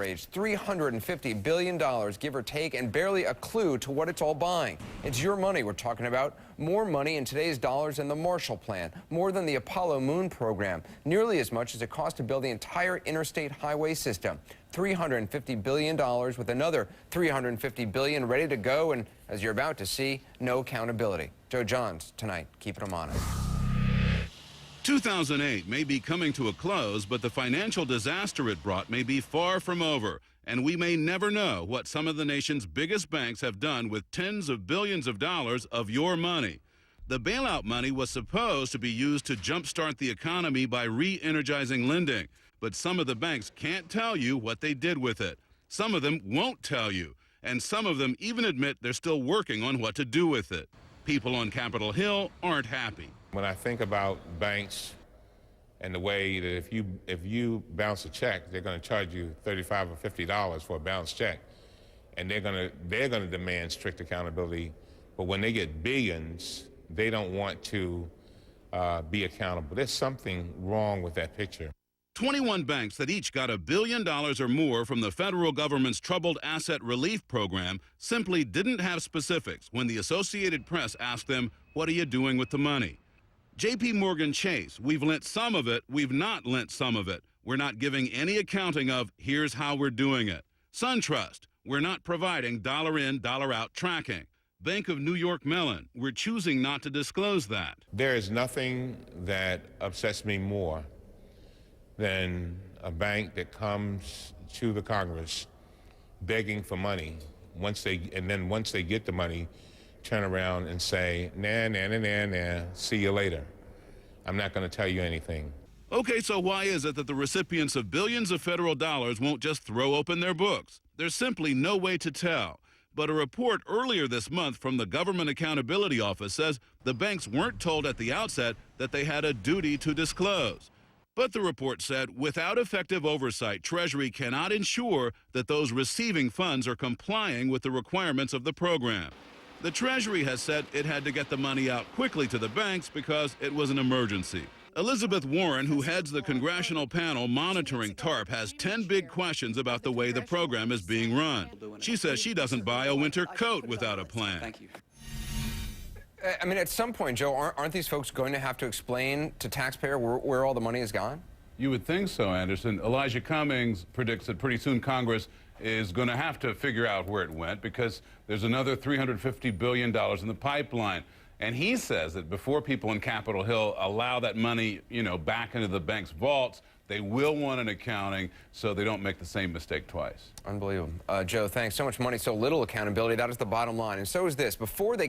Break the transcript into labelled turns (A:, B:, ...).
A: Raised $350 billion, give or take, and barely a clue to what it's all buying. It's your money we're talking about. More money in today's dollars than the Marshall Plan, more than the Apollo Moon program, nearly as much as it cost to build the entire interstate highway system. $350 billion with another $350 billion ready to go, and as you're about to see, no accountability. Joe Johns tonight, keeping them honest.
B: 2008 may be coming to a close, but the financial disaster it brought may be far from over, and we may never know what some of the nation's biggest banks have done with tens of billions of dollars of your money. The bailout money was supposed to be used to jumpstart the economy by re-energizing lending, but some of the banks can't tell you what they did with it. Some of them won't tell you, and some of them even admit they're still working on what to do with it. People on Capitol Hill aren't happy.
C: When I think about banks and the way that if you bounce a check, they're going to charge you $35 or $50 for a bounce check, and they're going to demand strict accountability. But when they get billions, they don't want to be accountable. There's something wrong with that picture.
B: 21 banks that each got $1 billion or more from the federal government's Troubled Asset Relief Program simply didn't have specifics when the Associated Press asked them, "What are you doing with the money?" J.P. Morgan Chase, we've lent some of it, we've not lent some of it. We're not giving any accounting of, here's how we're doing it. SunTrust, we're not providing dollar in, dollar out tracking. Bank of New York Mellon, we're choosing not to disclose that.
C: There is nothing that upsets me more than a bank that comes to the Congress begging for money. Once they get the money, turn around and say, nah, see you later. I'm not going to tell you anything.
B: Okay, so why is it that the recipients of billions of federal dollars won't just throw open their books? There's simply no way to tell. But a report earlier this month from the Government Accountability Office says the banks weren't told at the outset that they had a duty to disclose. But the report said without effective oversight, Treasury cannot ensure that those receiving funds are complying with the requirements of the program. The Treasury has said it had to get the money out quickly to the banks because it was an emergency. Elizabeth Warren, who heads the congressional panel monitoring TARP, has 10 big questions about the way the program is being run. She says she doesn't buy a winter coat without a plan.
A: Thank you. I mean, at some point, Joe, aren't these folks going to have to explain to taxpayer where all the money has gone?
D: You would think so, Anderson. Elijah Cummings predicts that pretty soon Congress is going to have to figure out where it went because there's another $350 billion in the pipeline. And he says that before people in Capitol Hill allow that money, back into the bank's vaults, they will want an accounting so they don't make the same mistake twice.
A: Unbelievable. Joe, thanks. So much money, so little accountability. That is the bottom line. And so is this. Before they